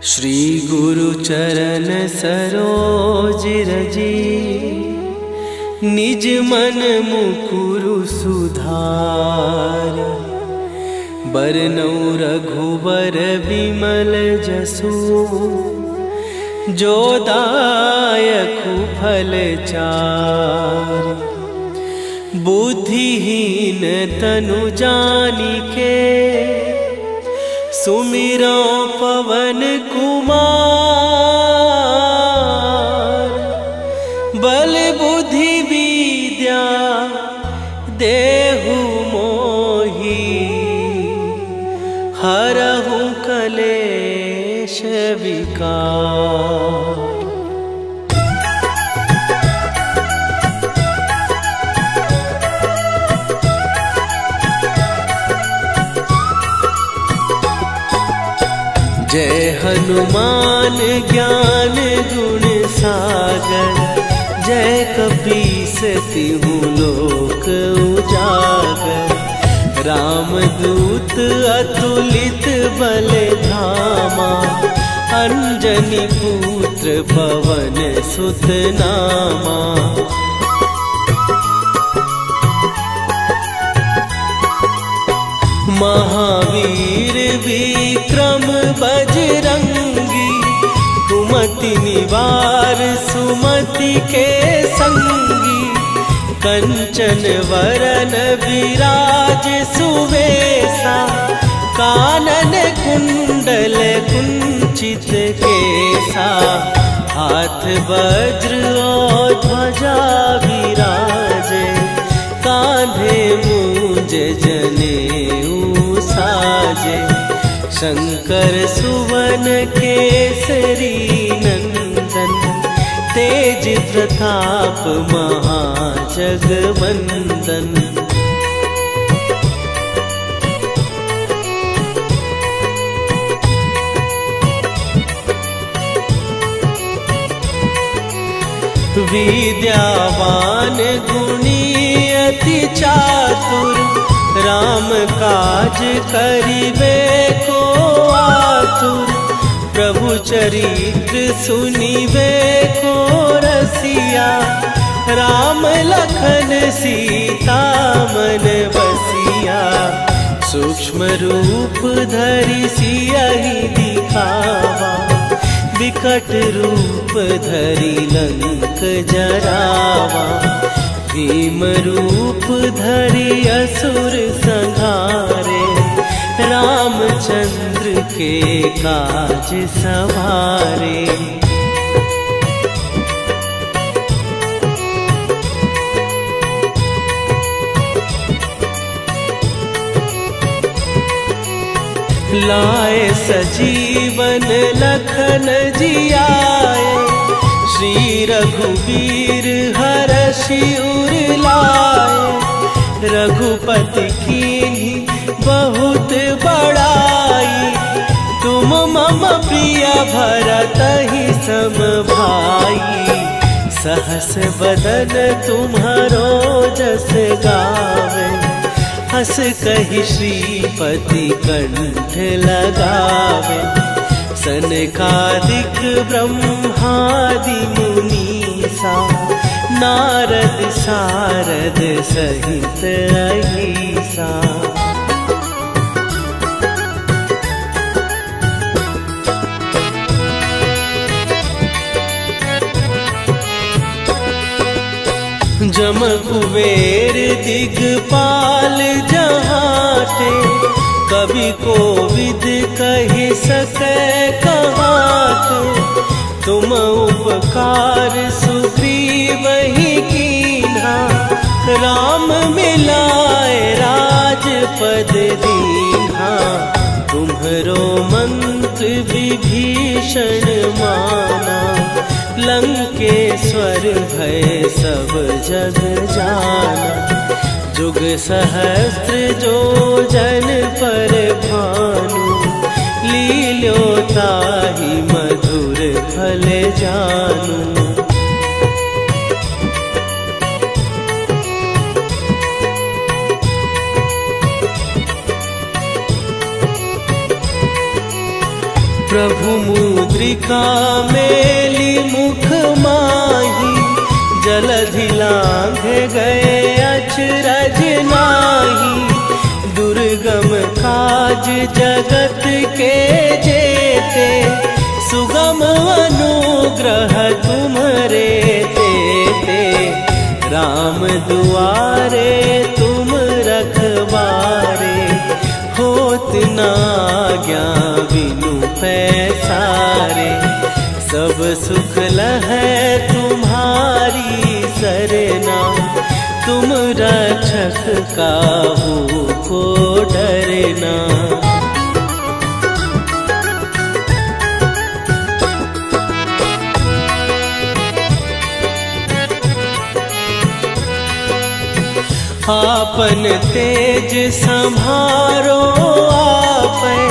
श्री गुरु चरण सरोज रजी, निज मन मुकुरु सुधार। बरनौ रघुबर बिमल जसु, जो दायकु फल चार। बुद्धिहीन तनु जानिके, सुमिरो पवन कुमार। बल बुद्धि विद्या देहु मोहि, हरहु कलेश विकार। जय हनुमान ज्ञान गुण सागर, जय कपीस तिहु लोक उजागर। रामदूत अतुलित बल धामा, अंजनी पुत्र पवन सुत नामा। महावीर विक्रम बजरंगी, कुमति निवार सुमति के संगी। कंचन वरन विराज सुवेशा, कानन कुंडल कुंचित केसा। हाथ वज्र और ध्वजा विराजे, कांधे मूंज जनेऊ साजे। शंकर सुवन केसरी नंदन, तेज प्रताप महाजगवंदन। विद्यावान गुणी अति चातुर, राम काज करिबे को आतुर। प्रभु चरित्र सुनिबे को रसिया, राम लखन सीता मन बसिया। सूक्ष्म रूप धरि सियहि दिखावा, विकट रूप धरि लंक जरावा। भीम रूप धरि असुर संहारे, रामचंद्र के काज सवारे। लाए सजीवन लखन जियाए, श्री रघुवीर हरषि उर लाए। रघुपति कीन्ही बहुत बड़ाई, तुम मम प्रिय भरतहि सम भाई। सहस बदन तुम्हारो जस गावे, हस कहि श्रीपति कंठ लगावे। सनकादिक ब्रह्मादि मुनीसा, नारद सारद सहित अहिसा। जम कुबेर दिगपाल जहाते, कवि कोविद कहि सकै कहाते। तुम उपकार सुग्रीवहि कीन्हा, राम मिलाए राजपद दीन्हा। तुम्हरो मंत्र विभीषण माना, लंकेश्वर भय सब जग जाना। जुग सहस्त्र जो जन पर भानु, लील्यो ताहि मधुर फल जानू। प्रभु मुद्रिका मेली मुख माही, जलधि लांघे गए अचरज नाही। दुर्गम काज जगत के जेते, सुगम अनुग्रह तुम्हरे तेते। राम दुआरे तुम रखवारे, होत न आज्ञा बिनु पैसारे। सब सुख लहै तुम्हारी सरना, तुम रक्षक काहू को डरना। आपन तेज संभारो आपै,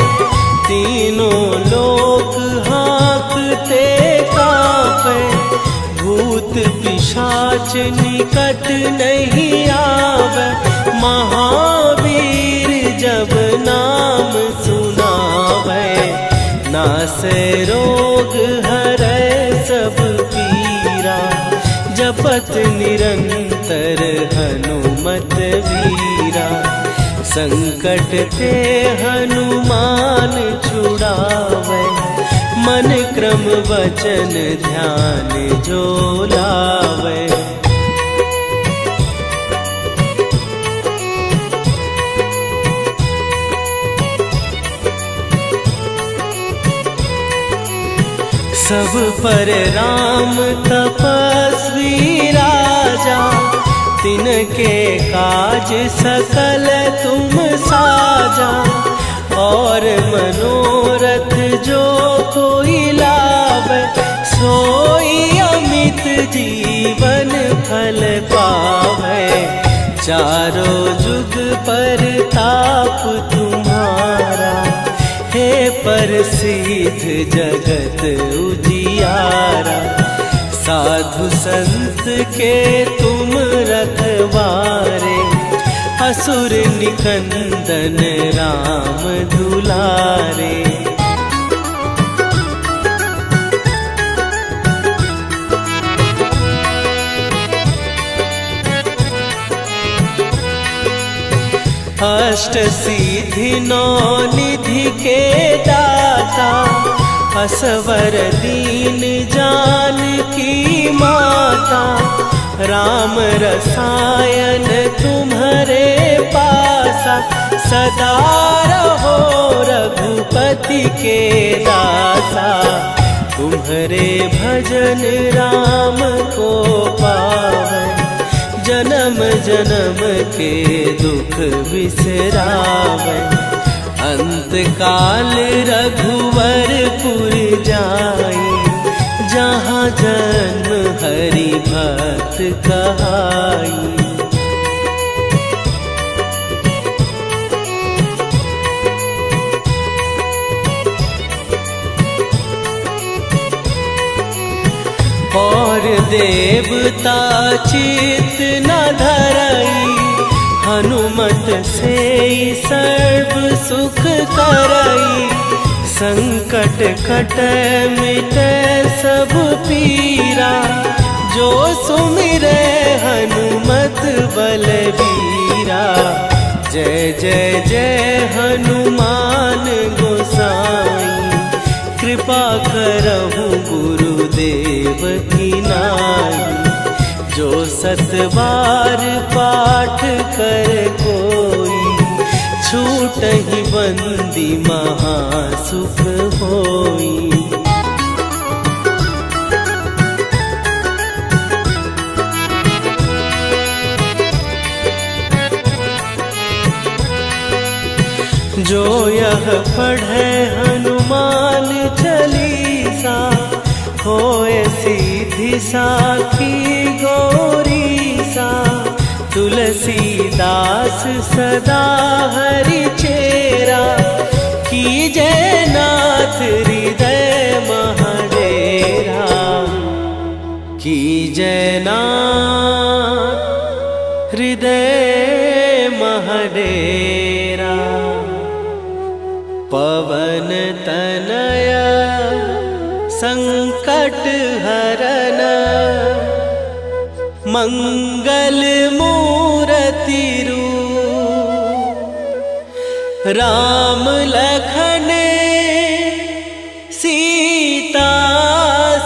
तीनों लोक हाँकते कांपै। भूत पिशाच निकट नहीं आवे, महावीर जब नाम सुनावे। नासै रोग हरै सब पीरा, जपत निरंतर हनुमत वीरा। संकट ते हनुमान छुड़ावे, मन क्रम वचन ध्यान जो लावे। सब पर राम तपस्वी राजा, तिनके काज सकल तुम साजा। और मनोरथ जो कोई लावे, सोई अमित जीवन फल पावे। चारों जुग पर ताप तुम्हारा, हे प्रसिद्ध जगत उजियारा। साधु संत के तुम रखवारे, असुर निकंदन राम दुलारे। अष्ट सिद्धि नौ निधि के दाता, असवर दीन जानकी माता। राम रसायन तुम्हारे पासा, सदा रहो रघुपति के दासा। तुम्हारे भजन राम को पावै, जन्म जन्म के दुख बिसरावै। अंत काल रघुवरपुर जाई, जहाँ जन्म हरि भक्त कहाई। और देवता चित न धरई, हनुमत से सर्व सुख करई। संकट कटै मिटै सब पीरा, जो सुमिरै हनुमत बलबीरा। जय जय जय हनुमान गोसाई, कृपा करहु गुरुदेव की नाई। जो सत बार पाठ कर कोई, छूटहि बंदी महासुख होई। जो यह पढ़े हनुमान चालीसा, होए सीधी साखी गौरीसा। तुलसीदास सदा हरि चेरा, कीजय नाथ हृदय महडेरा। कीजय नाथ हृदय महडेरा। पवन तनया मंगल मूर्ति रूप, राम लखन सीता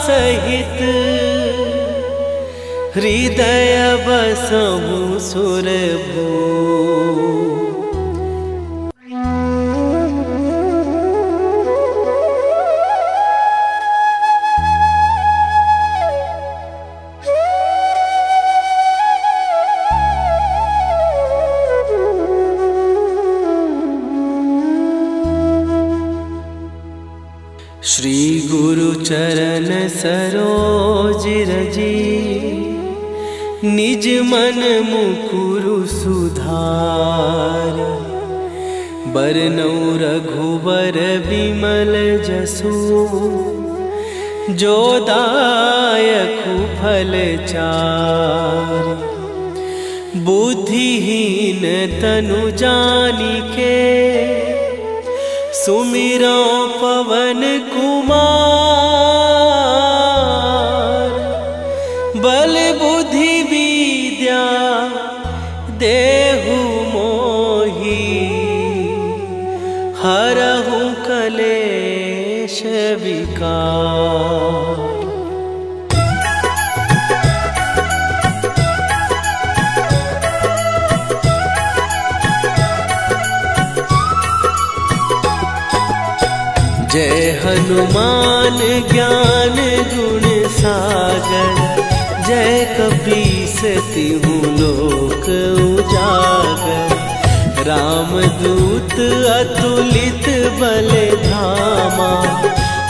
सहित, हृदय बसहु सुरभूप। श्री गुरु चरण सरोज रजी, निज मन मुकुरु सुधार। बरनउँ रघुबर बिमल जसु, जो दायकु फल चारि। बुद्धिहीन तनु जानिके, सुमिरो पवन कुमार। बल बुद्धि विद्या देहु मोहि, हरहु कलेश विकार। जय हनुमान ज्ञान गुण सागर, जय कपीस तिहु लोक उजागर। रामदूत अतुलित बल धामा,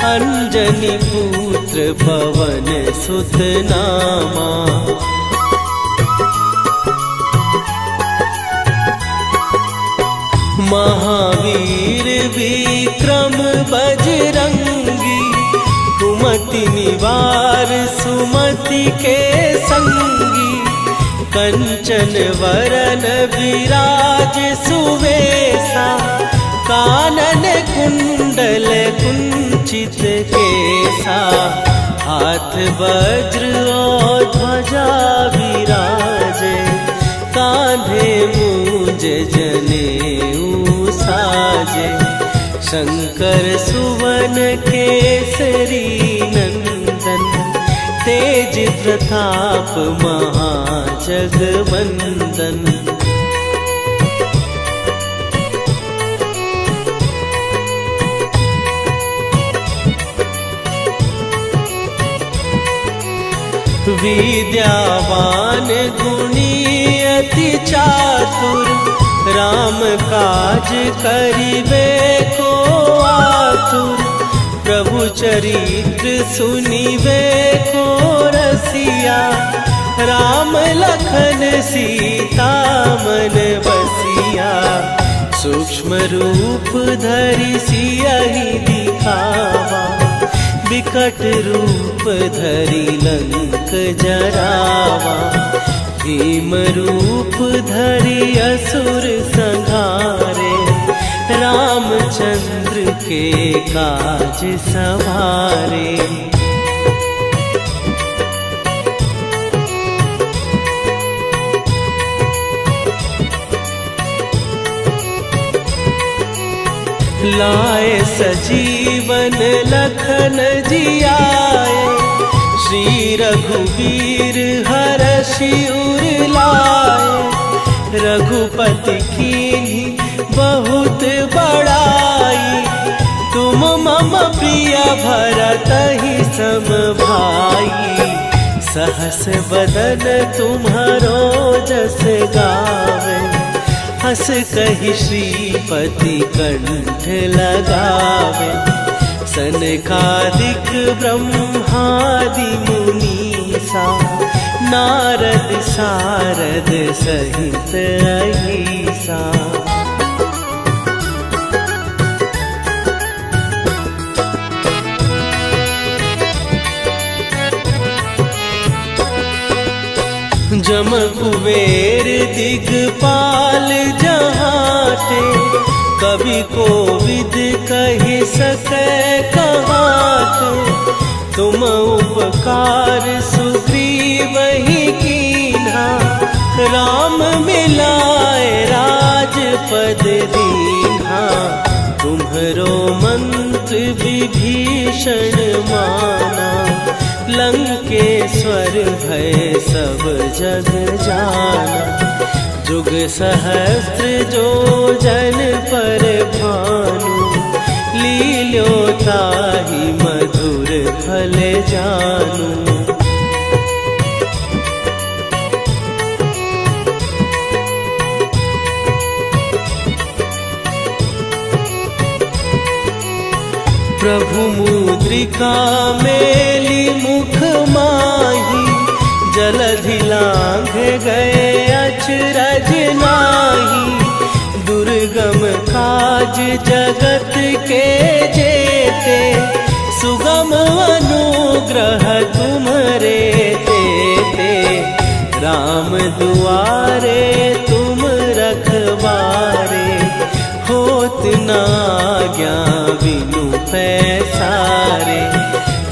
अंजनी पुत्र पवन सुत नामा। महावीर विक्रम बजरंगी, कुमति निवार सुमति के संगी। कंचन वरन विराज सुवेशा, कानन कुंडल कुंचित केसा। हाथ वज्र और ध्वजा विराजे, कांधे मूंज जनेऊ साजे। शंकर सुवन केसरी नंदन, तेज प्रताप महाजगवंदन। विद्यावान गुणी अति चातुर, राम काज करिबे को आतुर। प्रभु चरित्र सुनिबे को रसिया, राम लखन सीता मन बसिया। सूक्ष्म रूप धरि सियहि दिखावा, विकट रूप धरि लंक जरावा। भीम रूप धरि असुर संहारे, रामचंद्र के काज सवारे। लाए सजीवन लखन जियाए, श्री रघुवीर हरषि उर लाए। रघुपति कीन्ही बहुत बड़ाई, तुम मम प्रिय भरतहि सम भाई। सहस बदन तुम्हारो जस गावे, हस कहि श्रीपति कंठ लगावे। सनकादिक ब्रह्मादि मुनीसा, नारद सारद सहित अहिसा। जम कुबेर दिगपाल जहाते, कवि कोविद कहि सकै कहाते। तुम उपकार सुग्रीवहि कीन्हा, राम मिलाए राजपद दीन्हा, तुम्हरो मंत्र विभीषण माना। लंकेश्वर भय सब जग जाना, जुग सहस्त्र जो जन पर भानु। लील्यो ताहि मधुर फल जानू। प्रभु मुद्रिका मेली मुख माही, जलधि लांघ गए अचरज नाहि। दुर्गम काज जगत के जेते, सुगम अनुग्रह तुम्हरे तेते। राम दुआरे तुम रखवारे, होत न आज्ञा बिनु पैसारे।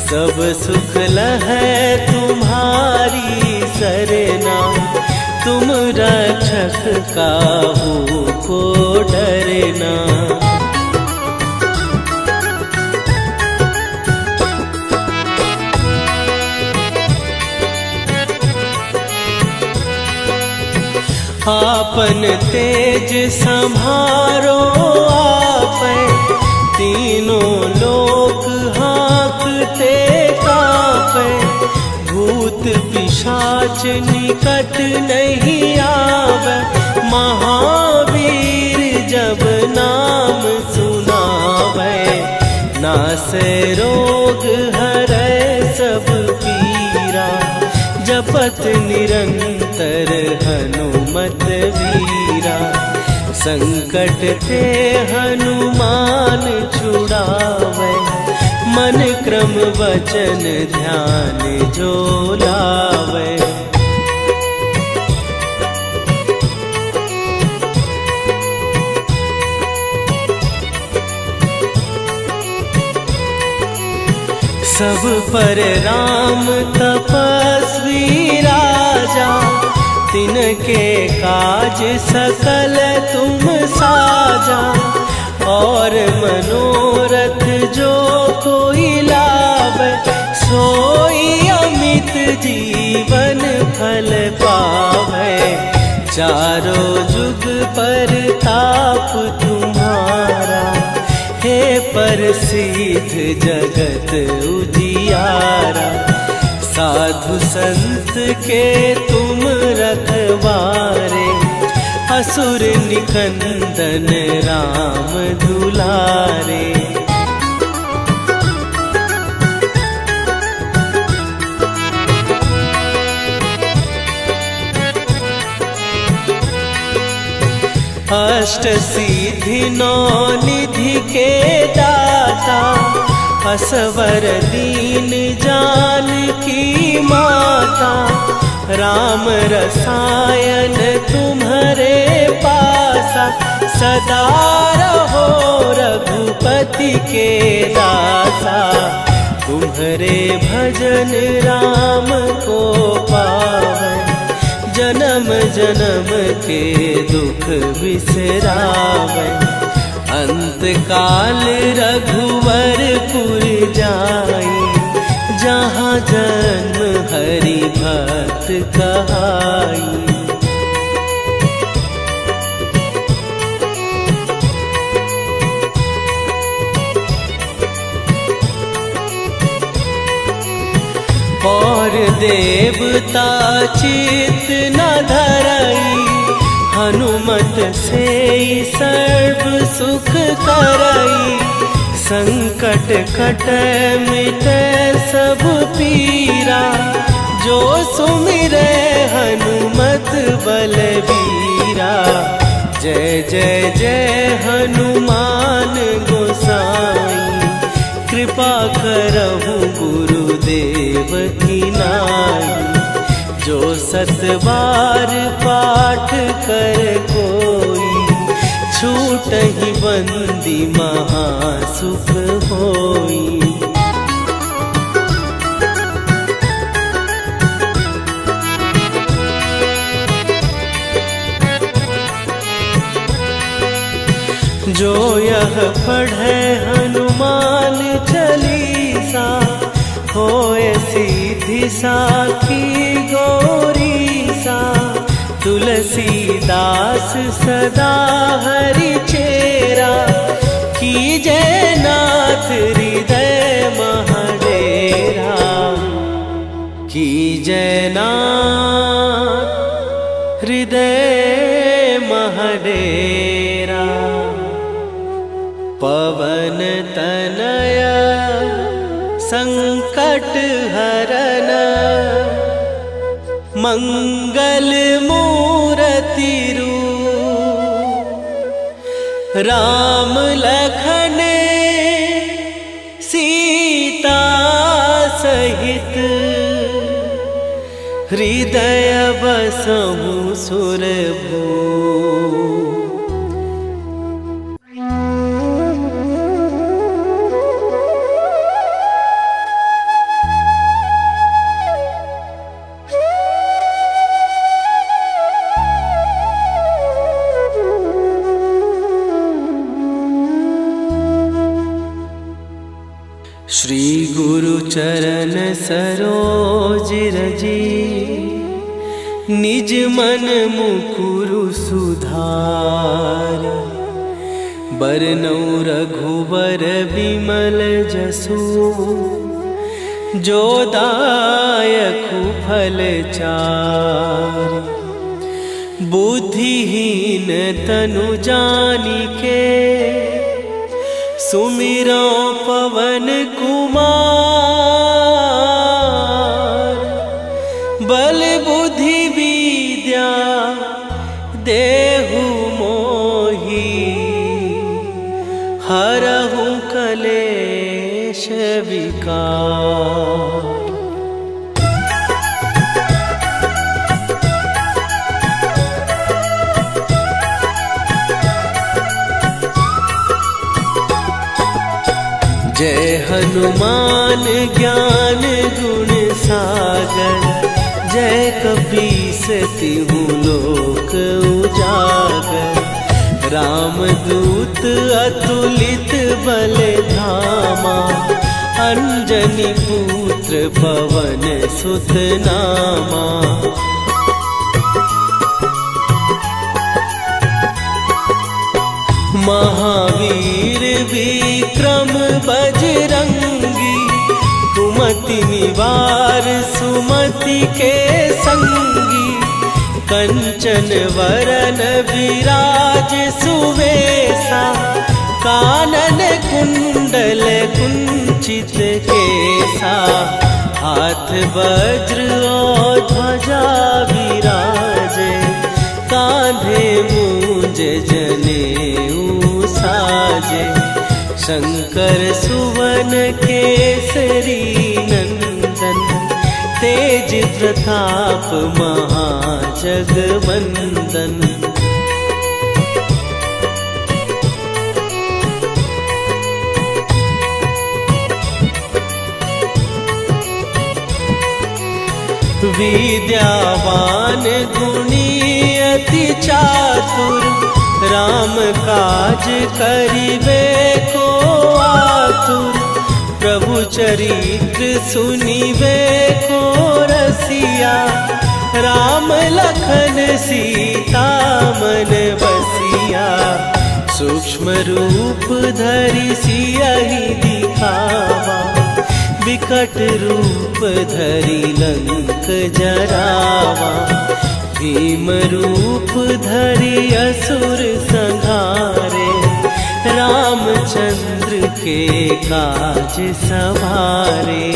सब सुख लहै तुम्हारी सरना, तुम रक्षक काहू को डरना। आपन तेज संभारो आपै, तीनों लोक हाँकते कापै। भूत पिशाच निकट नहीं आवे, महावीर जब नाम सुनावे। नासै रोग हरै सब पीरा, जपत निरंतर हनुमत वीरा। संकट ते हनुमान छुड़ावे, मन क्रम वचन ध्यान जो लावे। सब पर राम तपस्वी राजा, तिनके काज सकल तुम साजा। और मनोरथ जो कोई लावे, सोई अमित जीवन फल पावे। चारों जुग पर ताप तुम्हारा, हे प्रसिद्ध जगत उजियारा। साधु संत के तुम रखवारे, असुर निकंदन राम दुलारे। अष्ट सिद्धि नौ निधि के दाता, असवर दीन जानकी माता। राम रसायन तुम्हारे पासा, सदा रहो रघुपति के दासा। तुम्हारे भजन राम को पावे, जन्म जन्म के दुख बिसरावे। अंत काल रघुवरपुर जाई, जहाँ जन्म हरि भक्त कहाई। और देवता चित न धरई, हनुमत से सर्व सुख करई। संकट कटै मिटै सब पीरा, जो सुमिरै हनुमत बलबीरा। जय जय जय हनुमान गोसाई, कृपा करहु गुरुदेव की नाई। जो सत बार पाठ कर कोई, छूटहि बंदी महासुख होई। जो यह पढ़े हनुमान चालीसा, होए सीधी साखी गौरी सा। तुलसीदास सदा हरि चेरा, कीजय नाथ हृदय महडेरा। कीजय नाथ हृदय महडेरा। पवन तनय संकट हरन, मंगल मूरति रूप। राम लखन सीता सहित, हृदय बसहु सुरभूप। श्री गुरु चरण सरोज रजी, निज मन मुकुरु सुधार। बरनउँ रघुबर बिमल जसु, जो दायकु फल चारि। बुद्धिहीन तनु जानिके, सुमिरो पवन कुमार। बल बुद्धि विद्या देहु मोहि, हरहु कलेश विकार। जय हनुमान ज्ञान गुण सागर, जय कपीस तिहु लोक उजागर। रामदूत अतुलित बल धामा, अंजनी पुत्र पवन सुत नामा। महावीर विक्रम बजरंगी, कुमति निवार सुमति के संगी। कंचन वरन विराज सुवेशा, कानन कुंडल कुंचित केसा। हाथ वज्र और ध्वजा विराजे, कांधे मूंज जनेऊ साजे। शंकर सुवन केसरी नंदन, तेज प्रताप महाजगवंदन। विद्यावान गुणी अति चातुर, राम काज करिबे को आतुर। प्रभु चरित्र सुनिबे को रसिया, राम लखन सीता मन बसिया। सूक्ष्म रूप धरि सियहि दिखावा, विकट रूप धरि लंक जरावा। भीम रूप धरि असुर संहारे, रामचंद्र के काज सवारे।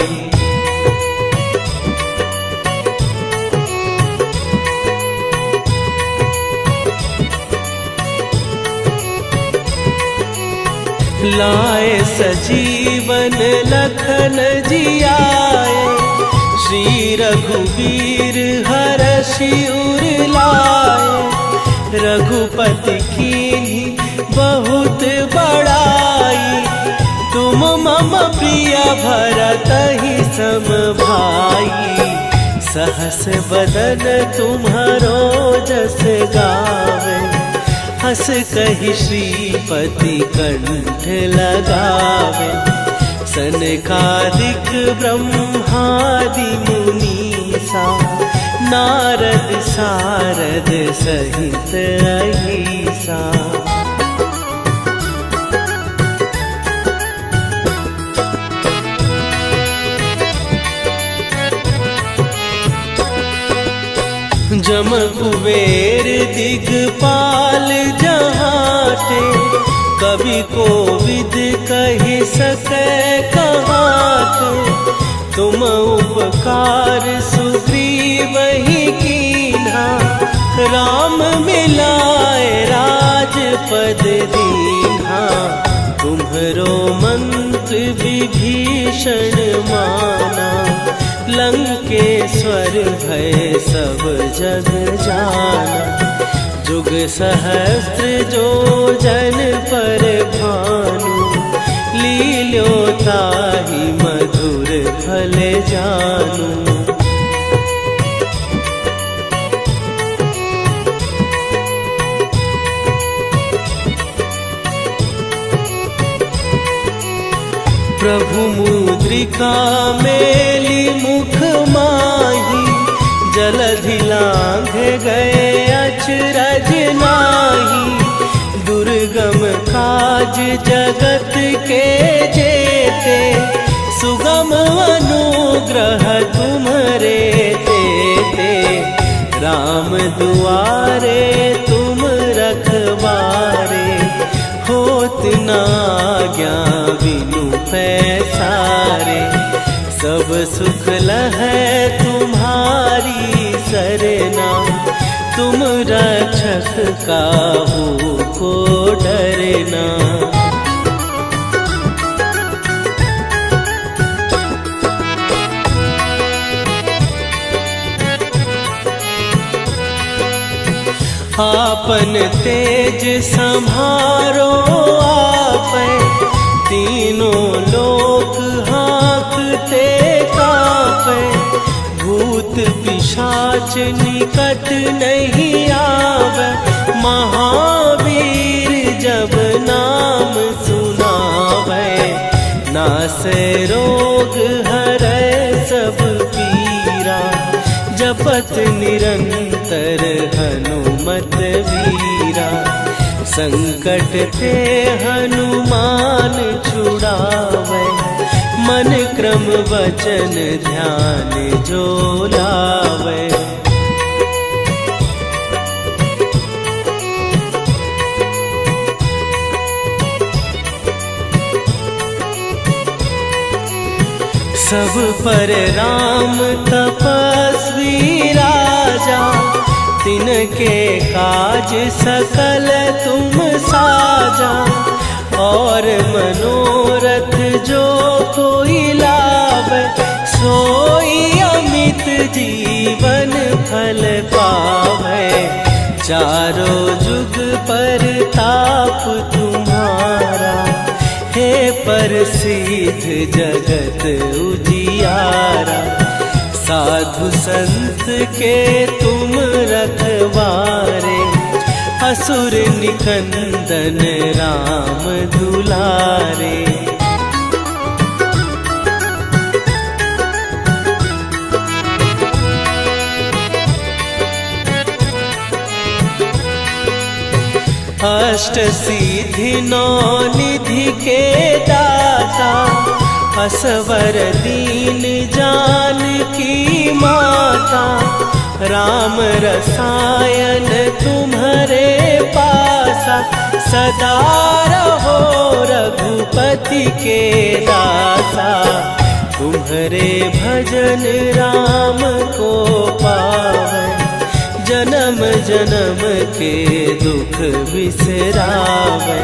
लाए सजीवन लखन जियाए, श्री रघुवीर हरषि उर लाए। रघुपति कीन्ही बहुत बड़ाई, तुम मम प्रिय भरतहि सम भाई। सहस बदन तुम्हारो जस गावे, हस कहि श्रीपति कंठ लगावे, सनकादिक ब्रह्मादि मुनीसा, नारद सारद सहित अहिसा। जम कुबेर दिगपाल जहाते, कवि कोविद कहि सकै कहाते। तुम उपकार सुग्रीवहि कीन्हा, राम मिलाए राजपद दीन्हा। तुम्हरो मंत्र विभीषण माना, लंकेश्वर भय सब जग जाना। जुग सहस्त्र जो जन पर भानु, लील्यो ताहि मधुर फल जानू। प्रभु मुद्रिका मेली मुख माही, जलधि लांघ गए अचरज नाही। दुर्गम काज जगत के जेते, सुगम अनुग्रह तुम्हरे तेते। राम दुआरे तुम रखवारे, होत न आज्ञा बिनु पैसारे। सब सुख लहै तुम्हारी सरना, तुम रक्षक काहू को डरना। आपन तेज सम्हारो आपै, तीनों लोक हाँकते कापै। भूत पिशाच निकट नहीं आवे, महावीर जब नाम सुनावे। नासै रोग हरै सब पीरा, जपत निरंतर हनुमत वीरा। संकट ते हनुमान छुड़ावे, मन क्रम वचन ध्यान जो लावे। सब पर राम तपस्वी राजा, तिनके काज सकल तुम साजा। और मनोरथ जो कोई लावे, सोई अमित जीवन फल पावे। चारों जुग पर ताप तुम्हारा, हे प्रसिद्ध जगत उजियारा। साधु संत के तुम रखवारे, असुर निकंदन राम दुलारे। अष्ट सिद्धि नौ निधि के दाता, असवर दीन जानकी माता। राम रसायन तुम्हारे पासा, सदा रहो रघुपति के दासा। तुम्हारे भजन राम को पावे, जन्म जन्म के दुख बिसरावे।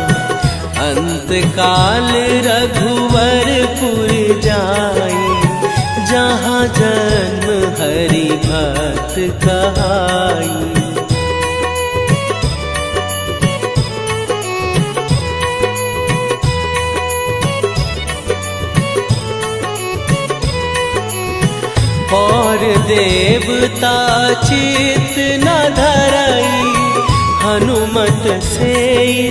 अंत काल रघुवरपुर जाई, जहाँ जन्म हरि भक्त कहाई। और देवता चित न धरई, हनुमत सुमत से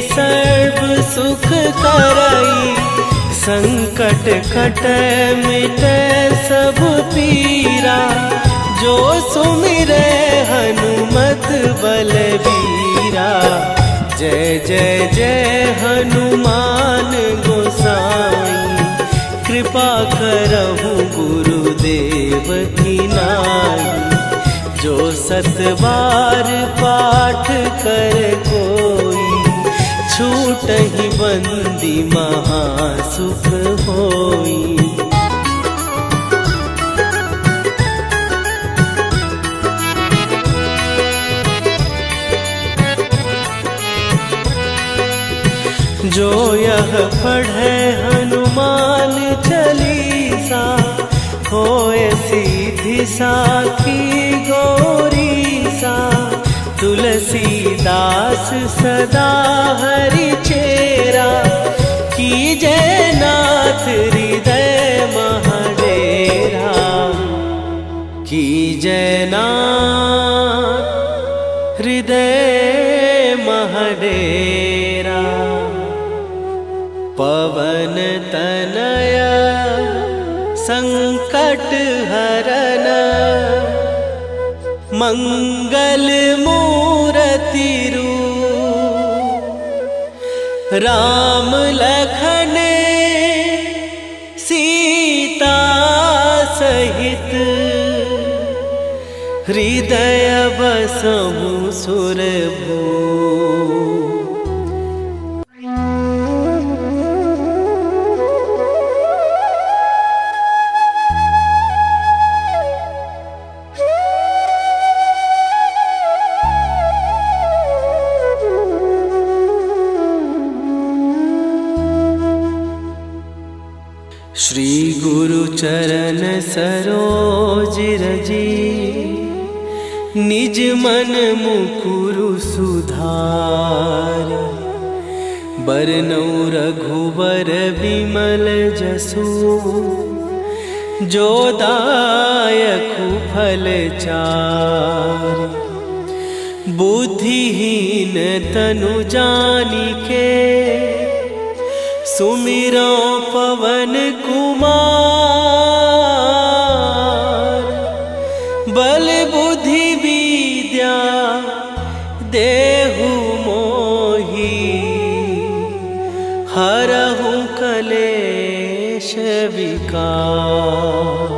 सर्व सुख करई, संकट कटै मिटै सब पीरा। जो सुमिरै हनुमत बलबीरा, जय जय जय हनुमान गोसाई। कृपा करहु गुरुदेव की नाई, जो सत बार पाठ कर कोई, छूटहि बंदी महासुख होई। जो यह पढ़े हनुमान चालीसा, होय सीधी साखी गौरीसा। तुलसीदास सदा हरि चेरा, कीजय नाथ हृदय महडेरा। कीजय नाथ हृदय महडेरा। पवन तनया संकट हरन, मंगल मूर्ति रूप। राम लखन सीता सहित, हृदय बसहु सुरभूप। श्री गुरु चरण सरोज रजी, निज मन मुकुरु सुधार। बरनउँ रघुबर बिमल जसु, जो दायकु फल चार। बुद्धिहीन तनु जानिके, सुमिरो पवन कुमार। बल बुद्धि विद्या देहु मोहि, हरहु कलेश विकार।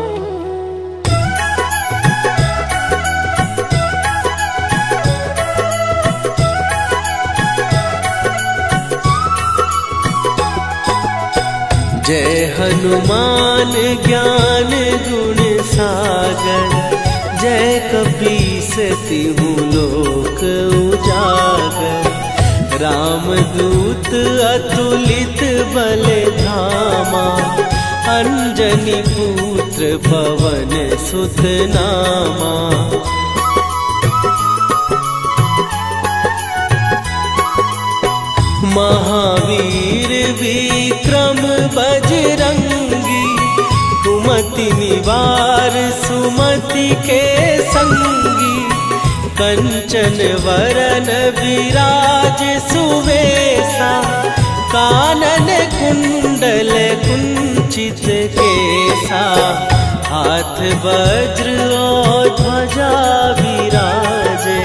जय हनुमान ज्ञान गुण सागर, जय कपीस तिहु लोक उजागर। रामदूत अतुलित बल धामा, अंजनी पुत्र पवन सुत नामा। महावीर विक्रम बजरंगी, कुमति निवार सुमति के संगी। कंचन वरन विराज सुवेशा, कानन कुंडल कुंचित केसा। हाथ वज्र और ध्वजा विराजे,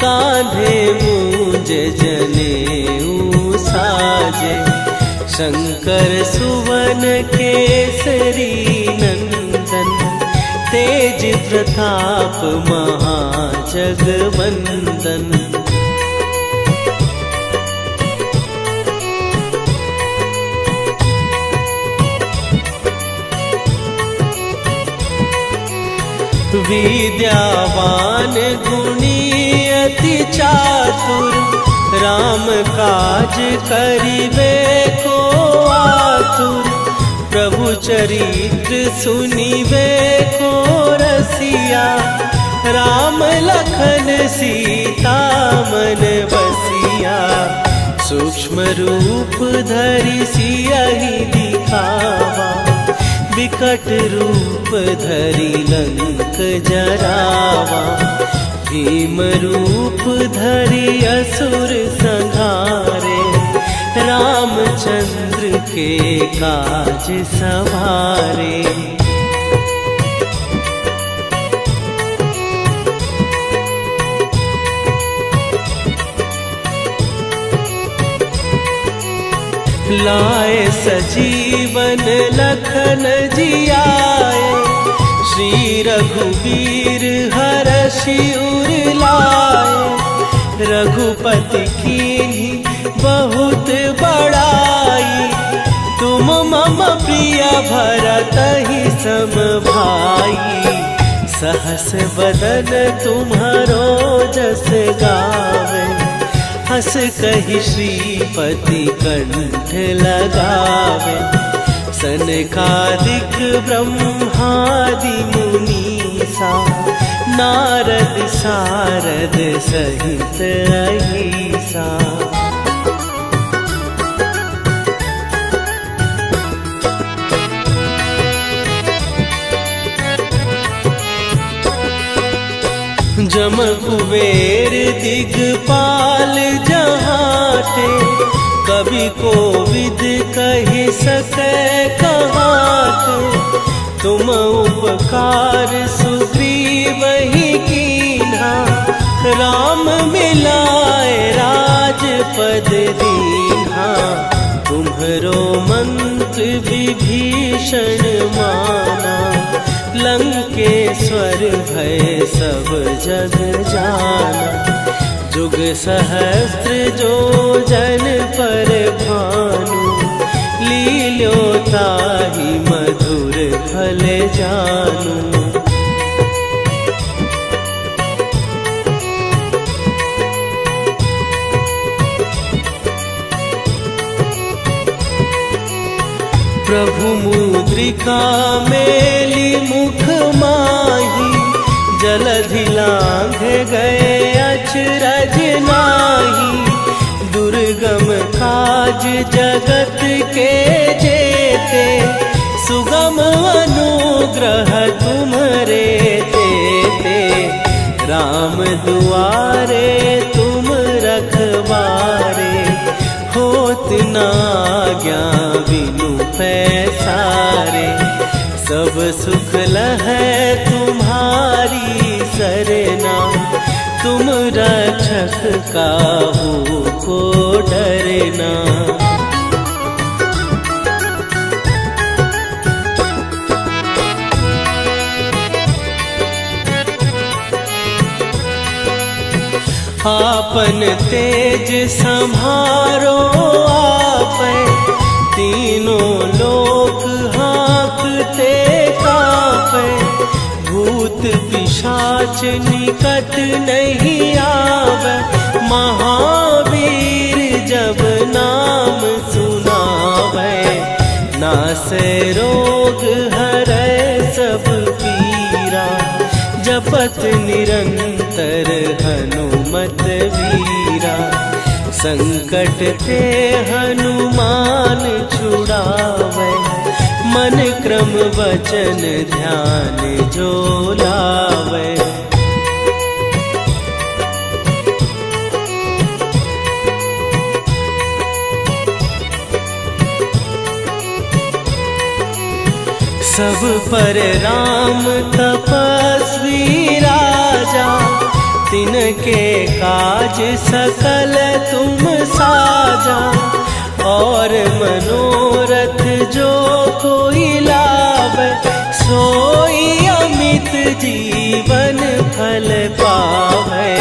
कांधे मूंज जनेऊ साजे। शंकर सुवन केसरी नंदन, तेज प्रताप महाजगवंदन। विद्यावान गुणी अति चातुर, राम काज करिबे को आतुर। प्रभु चरित्र सुनिबे को रसिया, राम लखन सीता मन बसिया। सूक्ष्म रूप धरि सियहि दिखावा, विकट रूप धरि लंक जरावा। भीम रूप धरि असुर संहारे, रामचंद्र के काज सवारे। लाए सजीवन लखन जियाए, श्री रघुवीर हरषि उर लाए। रघुपति कीन्ही बहुत बड़ाई, तुम मम प्रिय भरतहि सम भाई। सहस बदन तुम्हारो जस गावे, हस कहि श्रीपति कंठ लगावे। सनकादिक ब्रह्मादि मुनीसा, नारद सारद सहित अहिसा। जम कुबेर दिगपाल जहाते, कवि कोविद कहि सकै कहाते। तुम उपकार सुग्रीवहि कीन्हा, राम मिलाए राजपद दीन्हा। तुम्हरो मंत्र विभीषण माना, लंकेश्वर भय सब जग जाना। जुग सहस्त्र जो जन पर भानु, लील्यो ताहि मधुर फल जानू। प्रभु मुद्रिका मेली मुख माही, जलधि लांघ गए अचरज नाही। दुर्गम काज जगत के जेते, सुगम अनुग्रह तुम्हरे तेते। राम दुआरे तुम रखवारे, होत न आज्ञा बिनु पैसारे। सब सुख लहै तुम्हारी सरना, तुम रक्षक काहू को डरना। आपन तेज संभारो आपै, तीनों लोक हाँकते कांपै। भूत पिशाच निकट नहीं आवे, महावीर जब नाम सुनावे। नासै रोग हरै सब पीरा, जपत निरंतर हनुमत वीरा। संकट ते हनुमान छुड़ावे, मन क्रम वचन ध्यान जो लावे। सब पर राम तपस्वी राजा, तिनके काज सकल तुम साजा। और मनोरथ जो कोई लावे, सोई अमित जीवन फल पावे।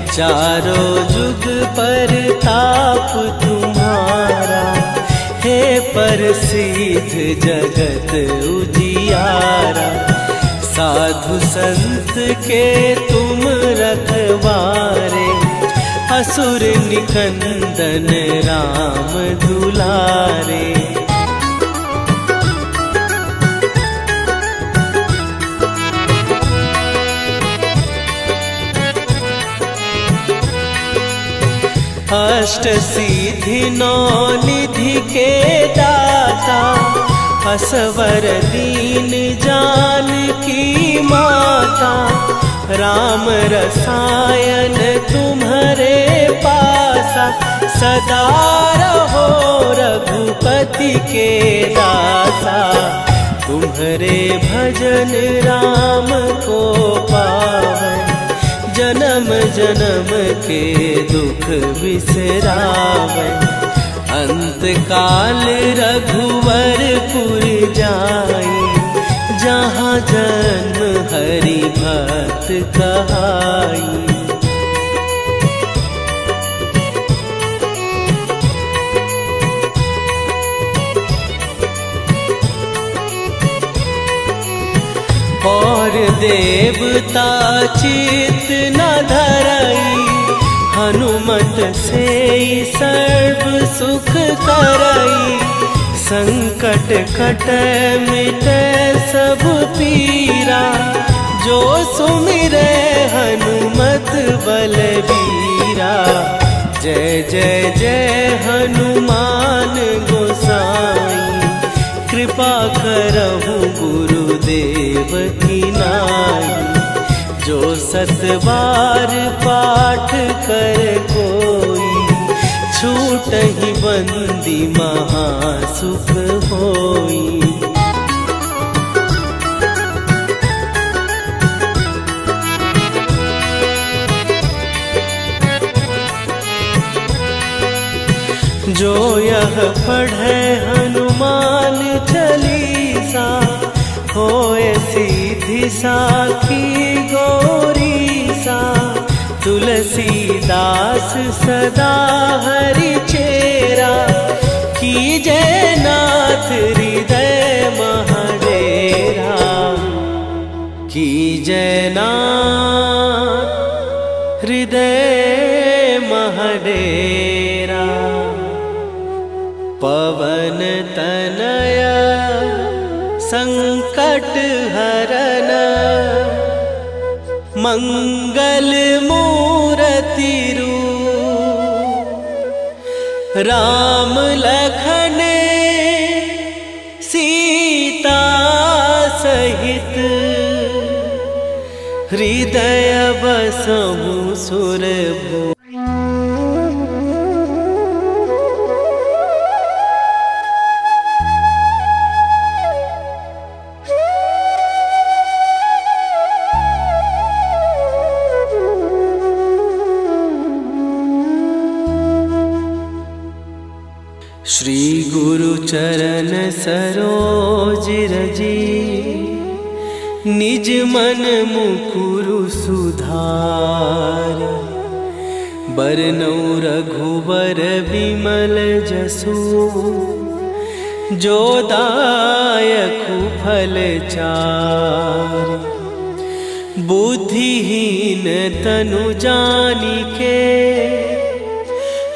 चारों जुग पर ताप तुम्हारा, हे प्रसिद्ध जगत उजियारा। साधु संत के तुम रखवारे, असुर निकंदन राम दुलारे। अष्ट सिद्धि नौ निधि के दाता, असवर दीन जानकी माता, राम रसायन तुम्हारे पासा, सदा रहो रघुपति के दासा। तुम्हारे भजन राम को पावन, जन्म जन्म के दुख बिसरावन। अंत काल रघुवरपुर जाई, जहाँ जन्म हरि भक्त कहाई। और देवता चित न धरई, हनुमत से सर्व सुख करई। संकट कटे मिटे सब पीरा, जो सुमिरे हनुमत बलबीरा। जय जय जय हनुमान गोसाई, कृपा करहु गुरुदेव की नाई। जो सत बार पाठ कर कोई, छूटहि बंदी महासुख होई। जो यह पढ़े हनुमान चालीसा, होए सीधी साखी गौरीसा। तुलसीदास सदा हरि चेरा, कीजय नाथ हृदय महडेरा। कीजय नाथ हृदय महडेरा। पवन तनय संकट हरन, मंगल मूर्ति रूप। राम लखन सीता सहित, हृदय बसहु सुरभूप। श्री गुरु चरण सरोज रजी, निज मन मुकुरु सुधार। बरनौ रघुबर बिमल जसु, जो दायकु फल चार। बुद्धिहीन तनु जानिके,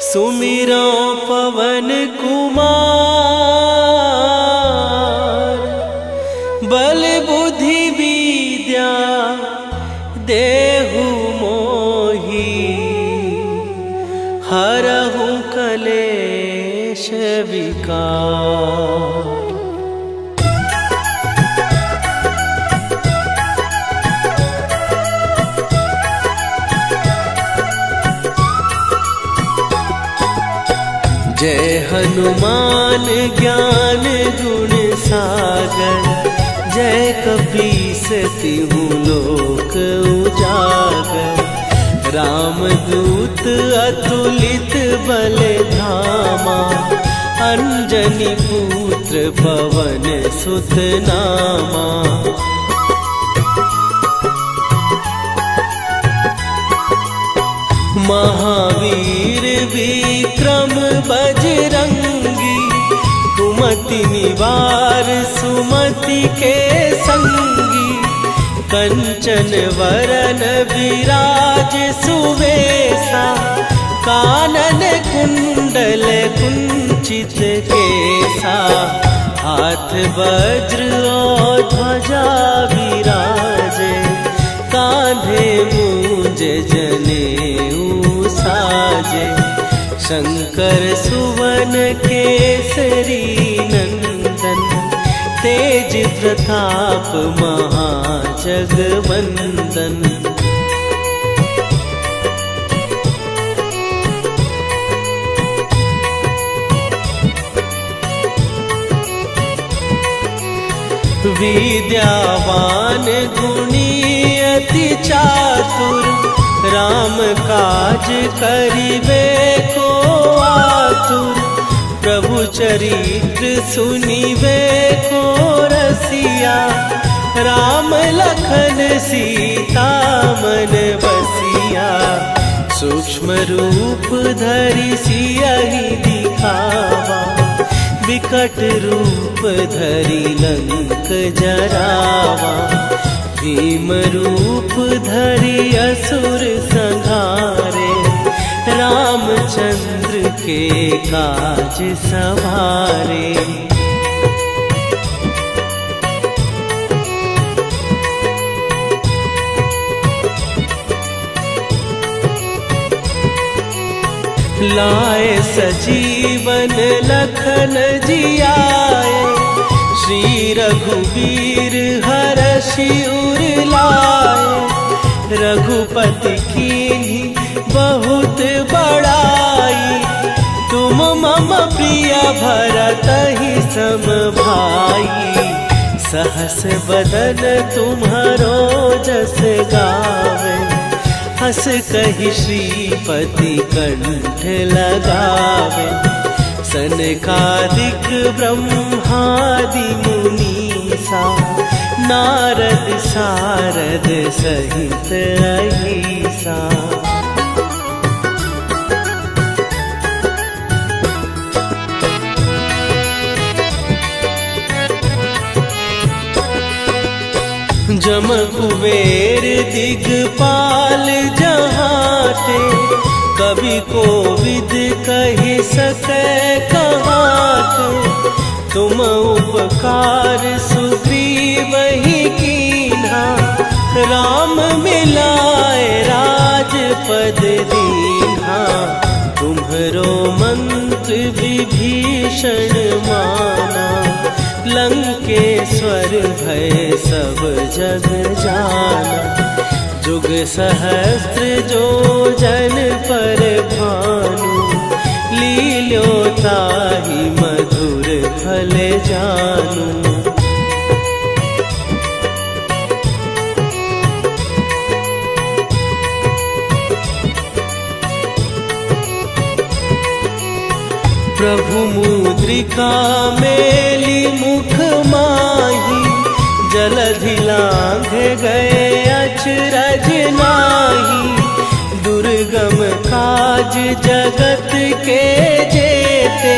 सुमिरो पवन कुमार। बल बुद्धि विद्या देहु मोहि, हरहु कलेश विकार। जय हनुमान ज्ञान गुण सागर, जय कपीस तिहु लोक उजागर। रामदूत अतुलित बल धामा, अंजनी पुत्र पवन सुत नामा। महावीर विक्रम बजरंगी, कुमति निवार सुमति के संगी। कंचन वरन विराज सुवेशा, कानन कुंडल कुंचित केसा। हाथ वज्र और ध्वजा विराजे, कांधे मूंज जनेऊ साजे। शंकर सुवन केसरी नंदन, तेज प्रताप महाजगवंदन। विद्यावान गुणी अति चातुर, राम काज करिबे को आतुर। प्रभु चरित्र सुनिबे को रसिया, राम लखन सीता मन बसिया। सूक्ष्म रूप धरि सियहि दिखावा, विकट रूप धरि लंक जरावा। भीम रूप धरि असुर संहारे, रामचंद्र के काज सवारे। लाए सजीवन लखन जियाए, श्री रघुवीर हरषि उर लाए। रघुपति कीन्ही बहुत बड़ाई, तुम मम प्रिय भरतहि सम भाई। सहस बदन तुम्हारो जस गावे, हस कहि श्रीपति कंठ लगावे। सनकादिक ब्रह्मादि मुनीसा, नारद सारद सहित अहिसा। जम कुबेर दिगपाल जहाते, कवि कोविद कहि सकै कहाते। तुम उपकार सुग्रीवहि कीन्हा, राम मिलाए राजपद दीन्हा। तुम्हरो मंत्र विभीषण माना, लंकेश्वर भय सब जग जाना। जुग सहस्त्र जो जन पर भानु, लील्यो ताहि मधुर फल जानू। प्रभु मुद्रिका मेली मुख माही, जलधि लांघ गए अचरज नाही। दुर्गम काज जगत के जेते,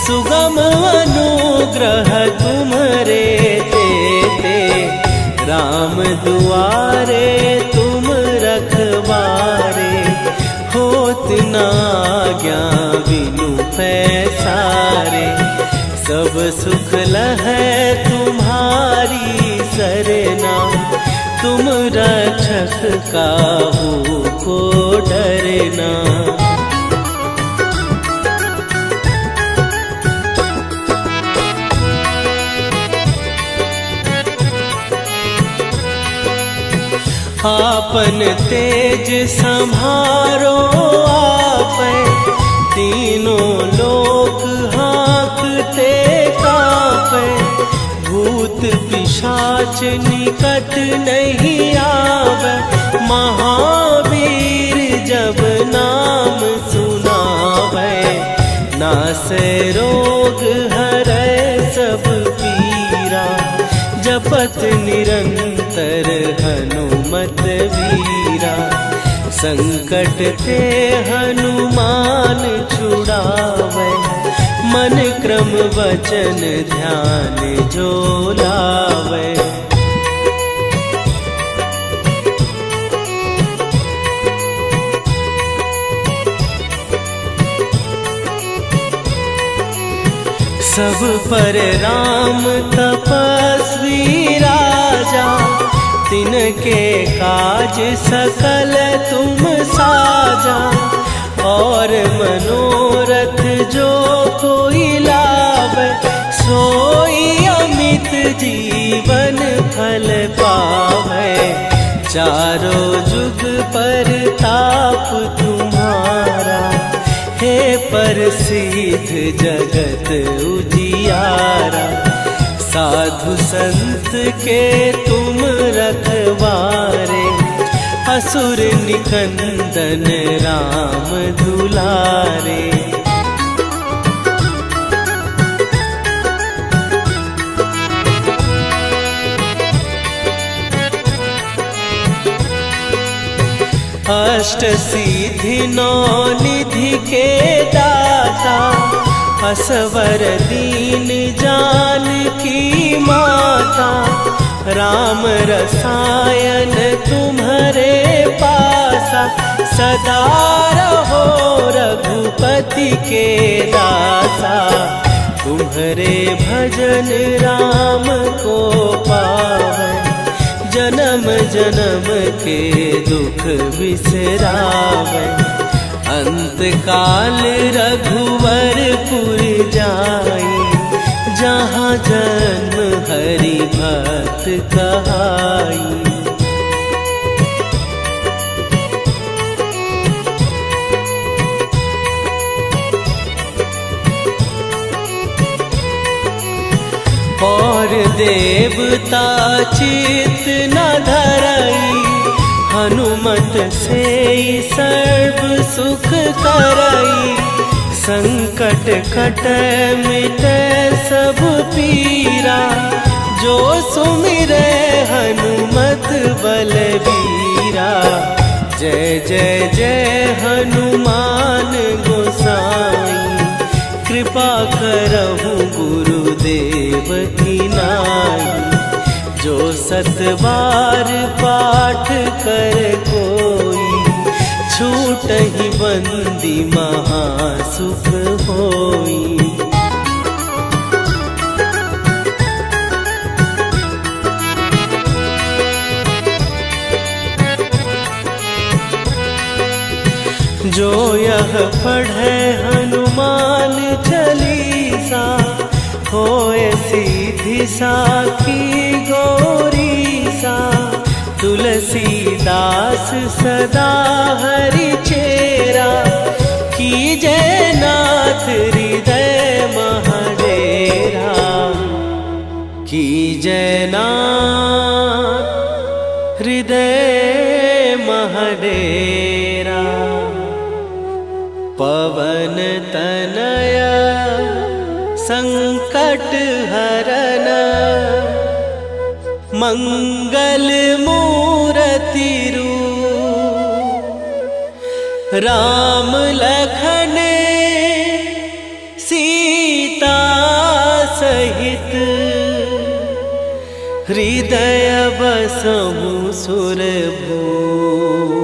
सुगम अनुग्रह तुम्हरे तेते। राम दुआरे तुम रखवारे, होत न आज्ञा बिनु पैसारे। सब सुख लहै तुम्हारी सरना, तुम रक्षक काहू को डरना। आपन तेज संभारो आपै, तीनों लोक हाँकते कापै। भूत पिशाच निकट नहीं आवे, महावीर जब नाम सुनावे। नासै रोग हरै सब पीरा, जपत निरंतर हनुमत वीरा। संकट ते हनुमान छुड़ावे, मन क्रम वचन ध्यान जो लावे। सब पर राम तपस्वी राजा, तिनके काज सकल तुम साजा। और मनोरथ जो कोई लावे, सोई अमित जीवन फल पावे। चारों जुग पर ताप तुम्हारा, हे प्रसिद्ध जगत उजियारा। साधु संत के तुम रखवारे, असुर निकंदन राम दुलारे। अष्ट सिद्धि नौ निधि के दाता, असवर दीन जानकी माता। राम रसायन तुम्हारे पासा, सदा रहो रघुपति के दासा। तुम्हारे भजन राम को पावे, जन्म जन्म के दुख बिसरावे। अंत काल रघुवरपुर जाई, जहाँ जन्म हरि भक्त कहाई। और देवता चित न धरई, हनुमत से सर्व सुख करई। संकट कट मिटे सब पीरा, जो सुमिरे हनुमत बलबीरा। जय जय जय हनुमान गोसाई, कृपा करहु गुरुदेव की नाई। जो सत बार पाठ कर कोई, छूटहि बंदी महासुख होई। जो यह पढ़े हनुमान चालीसा, होए सीधी साखी गौरीसा। तुलसीदास सदा हरि चेरा, कीजय नाथ हृदय महडेरा। कीजय नाथ हृदय महडेरा। पवन तनया संकट हरन, मंगल मूर्ति रूप। राम लखन सीता सहित, हृदय बसहु सुरभूप।